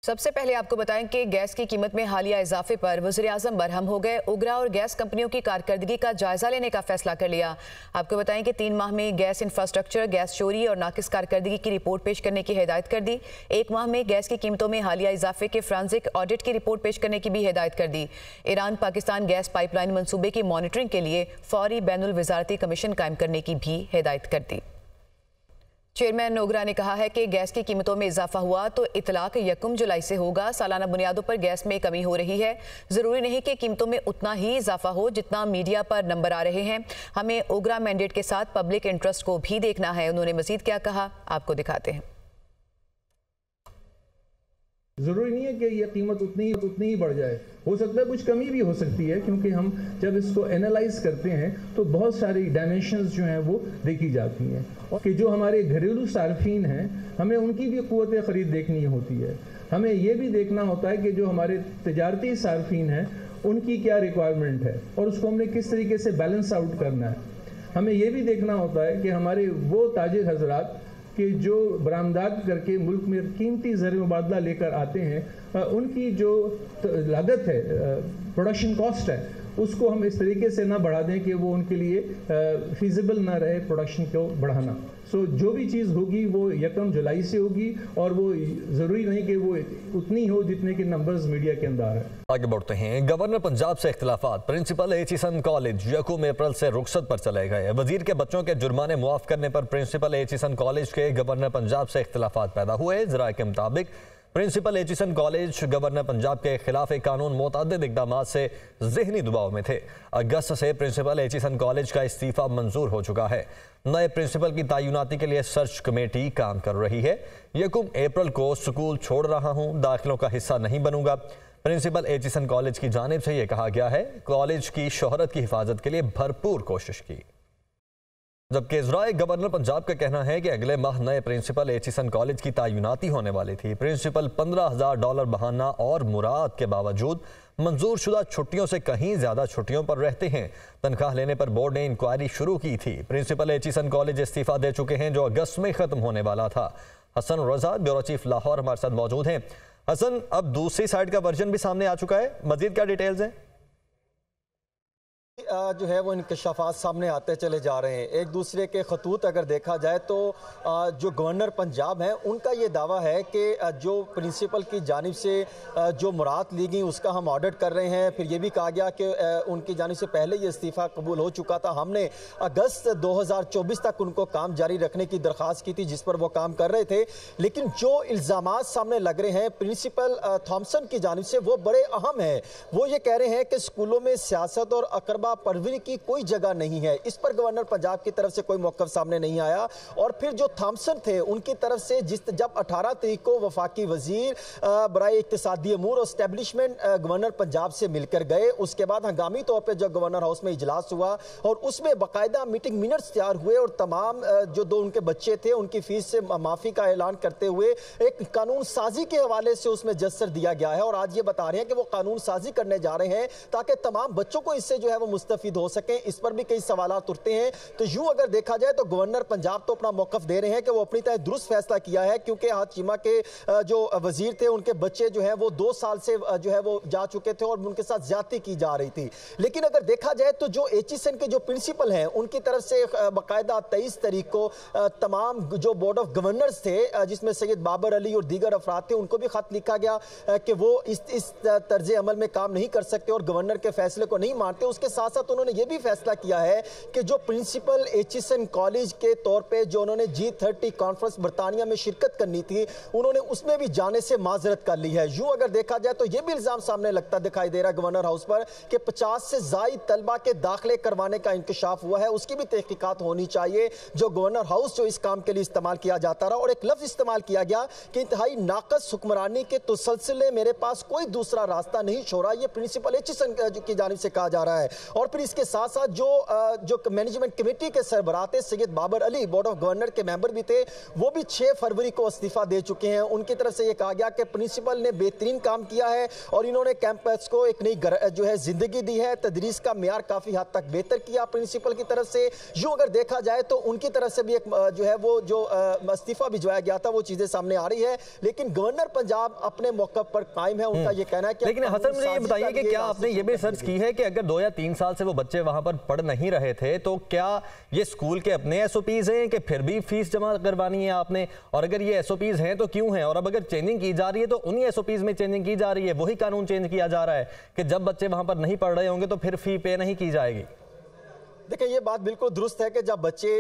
सबसे पहले आपको बताएं कि गैस की कीमत में हालिया इजाफे पर वज़ीर-ए-आज़म बरहम हो गए। उगरा और गैस कंपनियों की कारकर्दगी का जायजा लेने का फैसला कर लिया। आपको बताएं कि 3 माह में गैस इंफ्रास्ट्रक्चर, गैस चोरी और नाकिस कारकर्दगी की रिपोर्ट पेश करने की हिदायत कर दी। 1 माह में गैस की कीमतों में हालिया इजाफे के फ्रांसिक ऑडिट की रिपोर्ट पेश करने की भी हिदायत कर दी। ईरान पाकिस्तान गैस पाइपलाइन मंसूबे की मॉनिटरिंग के लिए फौरी बैनुल वज़ारती कमीशन कायम करने की भी हिदायत कर दी। चेयरमैन उगरा ने कहा है कि गैस की कीमतों में इजाफा हुआ तो इतलाक 1 जुलाई से होगा। सालाना बुनियादों पर गैस में कमी हो रही है। जरूरी नहीं कि कीमतों में उतना ही इजाफा हो जितना मीडिया पर नंबर आ रहे हैं। हमें उगरा मैंडेट के साथ पब्लिक इंटरेस्ट को भी देखना है। उन्होंने मजीद क्या कहा, आपको दिखाते हैं। ज़रूरी नहीं है कि ये कीमत उतनी ही बढ़ जाए, हो सकता है कुछ कमी भी हो सकती है, क्योंकि हम जब इसको एनालाइज करते हैं तो बहुत सारी डायमेंशंस जो हैं वो देखी जाती हैं और कि जो हमारे घरेलू सार्फिन हैं हमें उनकी भी क़ुव्वत ख़रीद देखनी होती है। हमें ये भी देखना होता है कि जो हमारे तजारती सार्फिन हैं उनकी क्या रिक्वायरमेंट है और उसको हमने किस तरीके से बैलेंस आउट करना है। हमें ये भी देखना होता है कि हमारे वो ताजिर हजरात कि जो बरामदात करके मुल्क में कीमती ज़र मुबादला लेकर आते हैं, उनकी जो लागत है, प्रोडक्शन कॉस्ट है, उसको हम इस तरीके से ना बढ़ा दें कि वो उनके लिए फीजिबल ना रहे प्रोडक्शन को बढ़ाना। जो भी चीज़ होगी वो 1 जुलाई से होगी और वो ज़रूरी नहीं कि वो उतनी हो जितने के नंबर्स मीडिया के अंदर है। आगे बढ़ते हैं। गवर्नर पंजाब से इख्तिलाफात। प्रिंसिपल एचिसन कॉलेज 1 अप्रैल से रुखसत पर चले गए। वजीर के बच्चों के जुर्माने मुआफ करने पर प्रिंसिपल एचिसन कॉलेज के गवर्नर पंजाब से इख्तिलाफात पैदा हुए। ज़राए के मुताबिक principal Aitchison college governor Punjab के खिलाफ कानून मुतअद्दिद इक़दाम से ज़हनी दबाव में थे। अगस्त से प्रिंसिपल एचिसन कॉलेज का इस्तीफ़ा मंजूर हो चुका है। नए प्रिंसिपल की तैनाती के लिए सर्च कमेटी काम कर रही है। 1 अप्रैल को स्कूल छोड़ रहा हूँ, दाखिलों का हिस्सा नहीं बनूंगा। प्रिंसिपल एचिसन कॉलेज की जानिब से यह कहा गया है। कॉलेज की शोहरत की हिफाजत के लिए भरपूर कोशिश की। जबकि इजराए गवर्नर पंजाब का कहना है कि अगले माह नए प्रिंसिपल एचिसन कॉलेज की तैनाती होने वाली थी। प्रिंसिपल $15,000 बहाना और मुराद के बावजूद मंजूर शुदा छुट्टियों से कहीं ज्यादा छुट्टियों पर रहते हैं। तनख्वाह लेने पर बोर्ड ने इंक्वायरी शुरू की थी। प्रिंसिपल एचिसन कॉलेज इस्तीफा दे चुके हैं, जो अगस्त में खत्म होने वाला था। हसन रजा, ब्यूरो चीफ लाहौर, हमारे साथ मौजूद हैं। हसन, अब दूसरी साइड का वर्जन भी सामने आ चुका है, मजीद क्या डिटेल्स हैं? जो है वो इंकशाफात सामने आते चले जा रहे हैं। एक दूसरे के खतूत अगर देखा जाए तो जो गवर्नर पंजाब हैं उनका ये दावा है कि जो प्रिंसिपल की जानिब से जो मुराद ली गई उसका हम ऑडिट कर रहे हैं। फिर ये भी कहा गया कि उनकी जानिब से पहले ये इस्तीफ़ा कबूल हो चुका था। हमने अगस्त 2024 तक उनको काम जारी रखने की दरख्वास्त की थी, जिस पर वो काम कर रहे थे। लेकिन जो इल्ज़ामात सामने लग रहे हैं प्रिंसिपल थॉमसन की जानिब से वो बड़े अहम हैं। वो ये कह रहे हैं कि स्कूलों में सियासत और अकरबा परवरी की कोई जगह नहीं है। इस पर गवर्नर पंजाब की तरफ से कोई मौक़िफ़ सामने नहीं आया। और फिर जो थॉमसन थे उनकी तरफ से जब 18 तारीख को वफाकी वजीर बराए इक्तिसादी अमूर और एस्टेब्लिशमेंट गवर्नर पंजाब से मिलकर गए, उसके बाद हंगामी तौर पर जब गवर्नर हाउस में इजलास हुआ और उसमें बाकायदा मीटिंग मिनट्स तैयार हुए और तमाम जो 2 उनके बच्चे थे उनकी फीस से माफ़ी का ऐलान करते हुए एक कानून साजी के हवाले से उसमें जस्सर दिया गया है। और आज ये बता रहे हैं कि वो कानून साजी करने जा रहे हैं ताकि तमाम बच्चों को इससे जो है वो मुस्तफीद हो सके। इस पर भी कई सवालात उठते हैं। तो यूं अगर देखा जाए तो गवर्नर पंजाब तो अपना मौक़िफ़ दे रहे हैं कि वो अपनी तरह दुरुस्त फैसला किया है, क्योंकि हाशिमा के जो वजीर थे उनके बच्चे जो हैं वो 2 साल से जो है वो जा चुके थे और उनके साथ ज्यादती की जा रही थी। लेकिन अगर देखा जाए तो जो एचिसन के जो प्रिंसिपल हैं उनकी तरफ से बाकायदा 23 तारीख को तमाम जो बोर्ड ऑफ गवर्नर्स थे, जिसमें सैयद बाबर अली और दीगर अफराद थे, उनको भी खत लिखा गया कि वो इस तर्ज अमल में काम नहीं कर सकते और गवर्नर के फैसले को नहीं मानते। उसके साथ साथ उन्होंने ये भी फैसला किया है कि जो प्रिंसिपल एचिसन कॉलेज के तौर पे जो उन्होंने G30 कॉन्फ्रेंस बरतानिया में शिरकत करनी थी उन्होंने उसमें भी जाने से माजरत कर ली है। यूं अगर देखा जाए तो यह भी इल्जाम सामने लगता दिखाई दे रहा है गवर्नर हाउस पर कि 50 से ज्यादा तलबा के दाखिले करवाने का इंकशाफ हुआ है, उसकी भी तहकीकात होनी चाहिए। जो गवर्नर हाउस जो इस काम के लिए इस्तेमाल किया जाता रहा और एक लफ्ज इस्तेमाल किया गया कि इंतहाई नाकस हुक्मरानी के तसलसल मेरे पास कोई दूसरा रास्ता नहीं छोड़ा, यह प्रिंसिपल एचिसन की जानिब से कहा जा रहा है। और फिर इसके साथ साथ जो मैनेजमेंट कमेटी के सरबराह थे Syed Babar Ali, board of governor के मेंबर भी थे, वो भी 6 फरवरी को इस्तीफा दे चुके हैं। उनकी तरफ से यह कहा गया कि प्रिंसिपल ने बेहतरीन काम किया है और इन्होंने कैंपस को एक नई जो है जिंदगी दी है, तदरीस का मेयार काफी हद तक बेहतर किया प्रिंसिपल की तरफ से। यूं अगर देखा जाए तो उनकी तरफ से भी एक जो है वो जो इस्तीफा भिजवाया गया था वो चीजें सामने आ रही है, लेकिन गवर्नर पंजाब अपने मौके पर कायम है। उनका ये कहना है कि लेकिन हसन मुझे ये बताइए कि क्या आपने ये भी सर्च की है कि अगर 2 या 3 साल से वो बच्चे वहां पर पढ़ नहीं रहे थे तो क्या ये स्कूल के अपने एसओपीज हैं कि फिर भी फीस जमा करवानी है आपने, और अगर ये एसओपीज हैं तो क्यों हैं, और अब अगर चेंजिंग की जा रही है तो उन्हीं एसओपीज में चेंजिंग की जा रही है, वही कानून चेंज किया जा रहा है कि जब बच्चे वहां पर नहीं पढ़ रहे होंगे तो फिर फी पे नहीं की जाएगी। देखिए ये बात बिल्कुल दुरुस्त है कि जब बच्चे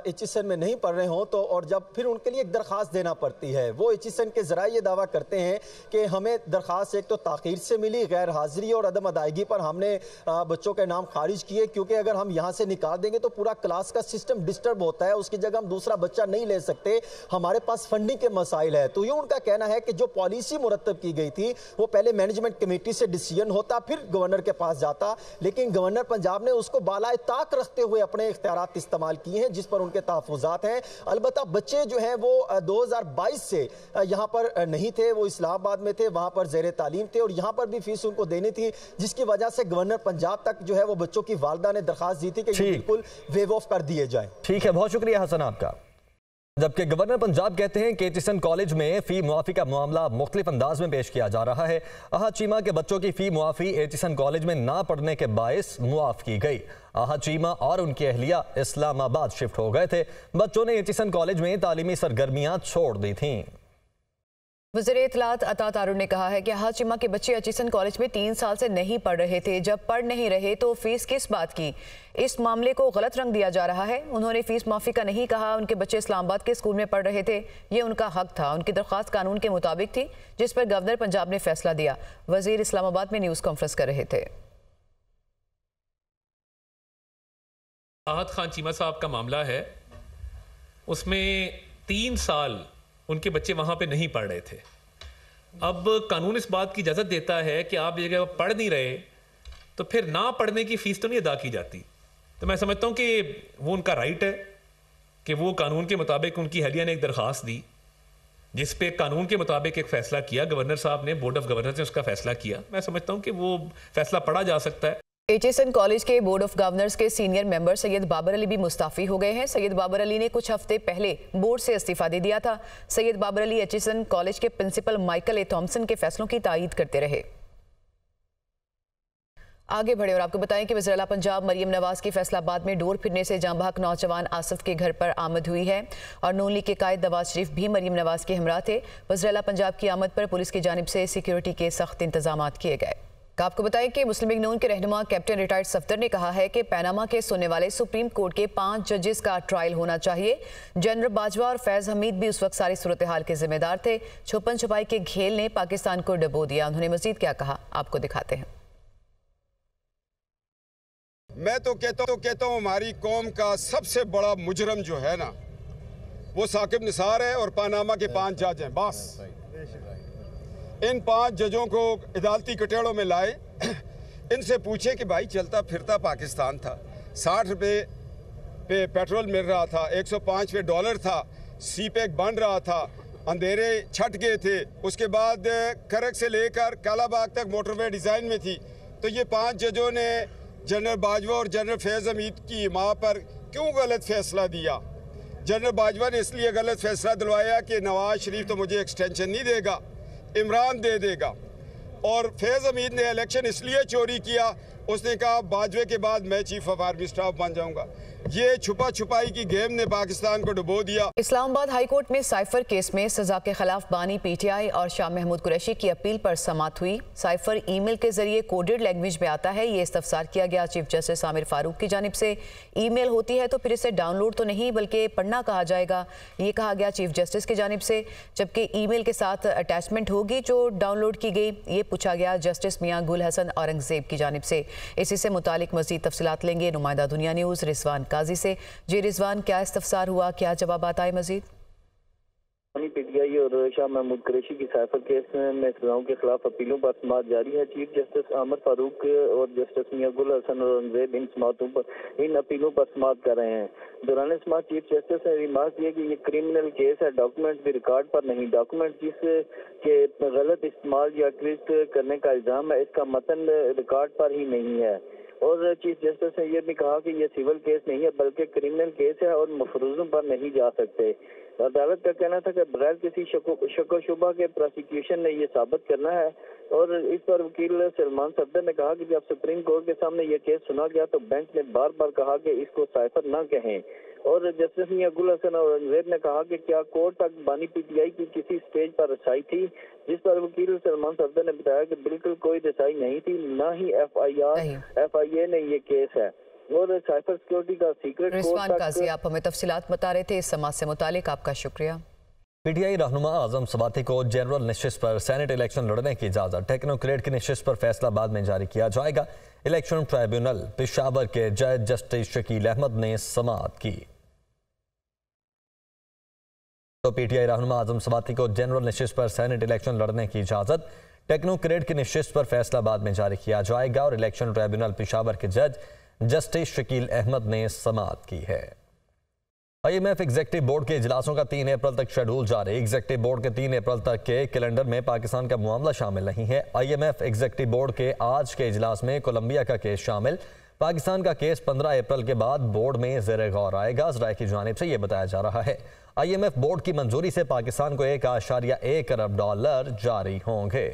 एचईसन में नहीं पढ़ रहे हों तो और जब फिर उनके लिए एक दरख्वास्त देना पड़ती है। वो एचईसन के जरिए ये दावा करते हैं कि हमें दरख्वास्त एक तो ताख़ीर से मिली, गैर हाजिरी और अदम अदायगी पर हमने बच्चों के नाम खारिज किए, क्योंकि अगर हम यहाँ से निकाल देंगे तो पूरा क्लास का सिस्टम डिस्टर्ब होता है, उसकी जगह हम दूसरा बच्चा नहीं ले सकते, हमारे पास फंडिंग के मसाइल है। तो ये उनका कहना है कि जो पॉलिसी मुरतब की गई थी वो पहले मैनेजमेंट कमेटी से डिसीजन होता, फिर गवर्नर के पास जाता, लेकिन गवर्नर पंजाब ने उसको बालाए ताक रखते हुए अपने इख्तियारात इस्तेमाल किए हैं जिस पर उनके तहफ़्फ़ुज़ात हैं। अलबत्ता बच्चे जो हैं वो 2022 से यहाँ पर नहीं थे, वो इस्लामाबाद में थे, वहाँ पर ज़ेरे तालीम थे और यहाँ पर भी फीस उनको देनी थी, जिसकी वजह से गवर्नर पंजाब तक जो है वो बच्चों की वालदा ने दरख्वास्त दी थी कि ये बिल्कुल वेव ऑफ कर दिए जाए। ठीक है, बहुत शुक्रिया हसन आपका। जबकि गवर्नर पंजाब कहते हैं कि एचईसन कॉलेज में फी मुआफी का मामला मुख्तलिफ अंदाज में पेश किया जा रहा है। आहत चीमा के बच्चों की फी मुआफी एचईसन कॉलेज में ना पढ़ने के बायस मुआफ की गई। आहत चीमा और उनकी अहलिया इस्लामाबाद शिफ्ट हो गए थे। बच्चों ने एचईसन कॉलेज में तालीमी सरगर्मियां छोड़ दी थीं। वज़ीर इत्तलात अता तारुर ने कहा है कि आहत चीमा के बच्चे एचईसन कॉलेज में 3 साल से नहीं पढ़ रहे थे। जब पढ़ नहीं रहे तो फीस किस बात की? इस मामले को गलत रंग दिया जा रहा है। उन्होंने फीस माफी का नहीं कहा, उनके बच्चे इस्लामाबाद के स्कूल में पढ़ रहे थे, ये उनका हक था। उनकी दरख्वास्त कानून के मुताबिक थी, जिस पर गवर्नर पंजाब ने फैसला दिया। वज़ीर इस्लामाबाद में न्यूज़ कॉन्फ्रेंस कर रहे थे। आहत खान चीमा साहब का मामला है, उसमें 3 साल उनके बच्चे वहाँ पे नहीं पढ़ रहे थे। अब कानून इस बात की इजाज़त देता है कि आप जगह पढ़ नहीं रहे तो फिर ना पढ़ने की फ़ीस तो नहीं अदा की जाती। तो मैं समझता हूँ कि वो उनका राइट है कि वो कानून के मुताबिक, उनकी अहलिया ने एक दरख्वास्त दी जिस पे कानून के मुताबिक एक फ़ैसला किया, गवर्नर साहब ने, बोर्ड ऑफ गवर्नर ने उसका फ़ैसला किया। मैं समझता हूँ कि वो फ़ैसला पढ़ा जा सकता है। एचईसन कॉलेज के बोर्ड ऑफ गवर्नर्स के सीनियर मेंबर सैयद बाबर अली भी मुस्ताफी हो गए हैं। सैयद बाबर अली ने कुछ हफ्ते पहले बोर्ड से इस्तीफा दे दिया था। सैयद बाबर अली एचईसन कॉलेज के प्रिंसिपल माइकल ए थॉम्सन के फैसलों की तायीद करते रहे। आगे बढ़े और आपको बताएं कि वज़ीर आला पंजाब मरियम नवाज की फैसलाबाद में डोर फिरने से जाँ बहक नौजवान आसिफ के घर पर आमद हुई है और नून लीग के कायद नवाज शरीफ भी मरियम नवाज के हमरा थे। वज़ीर आला पंजाब की आमद पर पुलिस की जानिब से सिक्योरिटी के सख्त इंतजाम किए गए। आपको बताएं कि मुस्लिम लीग नून के रहनुमा कैप्टन रिटायर्ड सफदर ने कहा है कि पैनामा केस सुनने वाले सुप्रीम कोर्ट के 5 जजेस का ट्रायल होना चाहिए। जनरल बाजवा और फैज हमीद भी उस वक्त सारी सूरत हाल के जिम्मेदार थे। छुपन छुपाई के घेल ने पाकिस्तान को डुबो दिया। उन्होंने मजीद क्या कहा, आपको दिखाते हैं। मैं तो कहता हूँ हमारी कौम का सबसे बड़ा मुजरम जो है ना वो साकिब निसार है और पानामा के 5 जज हैं। बस इन 5 जजों को अदालती कटेड़ों में लाए, इनसे पूछे कि भाई चलता फिरता पाकिस्तान था, 60 रुपये पे पेट्रोल मिल रहा था, 105 पे डॉलर था, सी पैक बन रहा था, अंधेरे छट गए थे, उसके बाद करक से लेकर कालाबाग तक मोटरवे डिज़ाइन में थी। तो ये 5 जजों ने जनरल बाजवा और जनरल फैज हमीद की माँ पर क्यों गलत फैसला दिया? जनरल बाजवा ने इसलिए गलत फैसला दिलवाया कि नवाज शरीफ तो मुझे एक्सटेंशन नहीं देगा, इमरान दे देगा। और फैज़ हमीद ने इलेक्शन इसलिए चोरी किया, उसने कहा बाजवे के बाद मैं चीफ ऑफ आर्मी स्टाफ बन जाऊंगा। ये छुपा छुपाई की गेम ने पाकिस्तान को डुबो दिया। इस्लामाबाद हाई कोर्ट में साइफर केस में सजा के खिलाफ बानी पीटीआई और शाह महमूद कुरैशी की अपील पर समाअत हुई। साइफर ईमेल के जरिए कोडेड लैंग्वेज में आता है, ये इस्तफसार किया गया। चीफ जस्टिस आमिर फारूक की जानिब से ईमेल होती है तो फिर इसे डाउनलोड तो नहीं बल्कि पढ़ना कहा जाएगा, ये कहा गया चीफ जस्टिस की जानिब से। जबकि ईमेल के साथ अटैचमेंट होगी जो डाउनलोड की गई, ये पूछा गया जस्टिस मियां गुल हसन औरंगजेब की जानिब से। इसी से मुतालिक मजीद तफसीलात लेंगे नुमाइंदा दुनिया न्यूज़ रिजवान काजी से। जी रिजवान, क्या इस्तफसार हुआ, क्या जवाब आए मजीद? पीटीआई और शाह महमूद कुरैशी की साइफर केस में सजाओं के खिलाफ अपीलों पर समाअत जारी है। चीफ जस्टिस अहमद फारूक और जस्टिस मियां गुल हसन और अंग्रेज इन अपीलों पर समाअत कर रहे हैं। दौरान समाअत चीफ जस्टिस ने रिमार्क किया कि ये क्रिमिनल केस है, डॉक्यूमेंट भी रिकॉर्ड पर नहीं। डॉक्यूमेंट जिसके गलत इस्तेमाल या ट्विस्ट करने का इल्जाम है, इसका मतन रिकॉर्ड पर ही नहीं है। और चीफ जस्टिस ने यह भी कहा कि यह सिविल केस नहीं है बल्कि क्रिमिनल केस है और मफरूजों पर नहीं जा सकते। अदालत का कहना था कि बगैर किसी शक शुबा के प्रोसिक्यूशन ने यह साबित करना है। और इस पर वकील सलमान सफदर ने कहा कि जब सुप्रीम कोर्ट के सामने यह केस सुना गया तो बेंच ने बार बार कहा कि इसको साइफर न कहें। और जस्टिस मियां गुल हसन और अंग्रेज ने कहा कि क्या कोर्ट तक बानी पीटीआई की किसी स्टेज पर रसाई थी, जिस पर वकील सलमान सफदर ने बताया कि बिल्कुल कोई रसाई नहीं थी, न ही FIA ने ये केस है। और साइफर सिक्योरिटी का सीक्रेट रिजवान काजी, आप हमें तफसीलात बता रहे थे इस समाज से मुतालिक, आपका शुक्रिया। पीटीआई रहनुमा आजम सवाती को जनरल नशिस्त पर सेनेट इलेक्शन लड़ने की इजाजत। टेक्नोक्रेट की नशिस्त पर फैसला बाद में जारी किया जाएगा। इलेक्शन ट्राइब्यूनल पेशावर के जज जस्टिस शकील अहमद ने समाअत की। तो पीटीआई रहनुमा आजम सवाती को जनरल नशिस्त पर सेनेट इलेक्शन लड़ने की इजाजत। टेक्नोक्रेट की नशिस्त पर फैसला बाद में जारी किया जाएगा और इलेक्शन ट्राइब्यूनल पेशावर के जज जस्टिस शकील अहमद ने समाअत की है। IMF एग्जीक्यूटिव बोर्ड के इजलासों का 3 अप्रैल तक शेड्यूल जारी। एग्जीक्यूटिव बोर्ड के 3 अप्रैल तक के कैलेंडर में पाकिस्तान का मामला शामिल नहीं है। IMF एग्जीक्यूटिव बोर्ड के आज के इजलास में कोलंबिया का केस शामिल। पाकिस्तान का केस 15 अप्रैल के बाद बोर्ड में ज़ेरे गौर आएगा। ज़राए की जानिब से यह बताया जा रहा है IMF बोर्ड की मंजूरी से पाकिस्तान को $1.1 अरब जारी होंगे।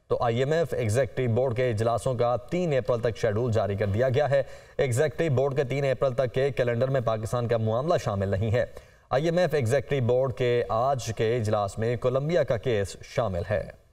तो IMF एग्जीक्यूटिव बोर्ड के इजलासों का 3 अप्रैल तक शेड्यूल जारी कर दिया गया है। एग्जीक्यूटिव बोर्ड के 3 अप्रैल तक के कैलेंडर में पाकिस्तान का मामला शामिल नहीं है। IMF एग्जीक्यूटिव बोर्ड के आज के इजलास में कोलंबिया का केस शामिल है।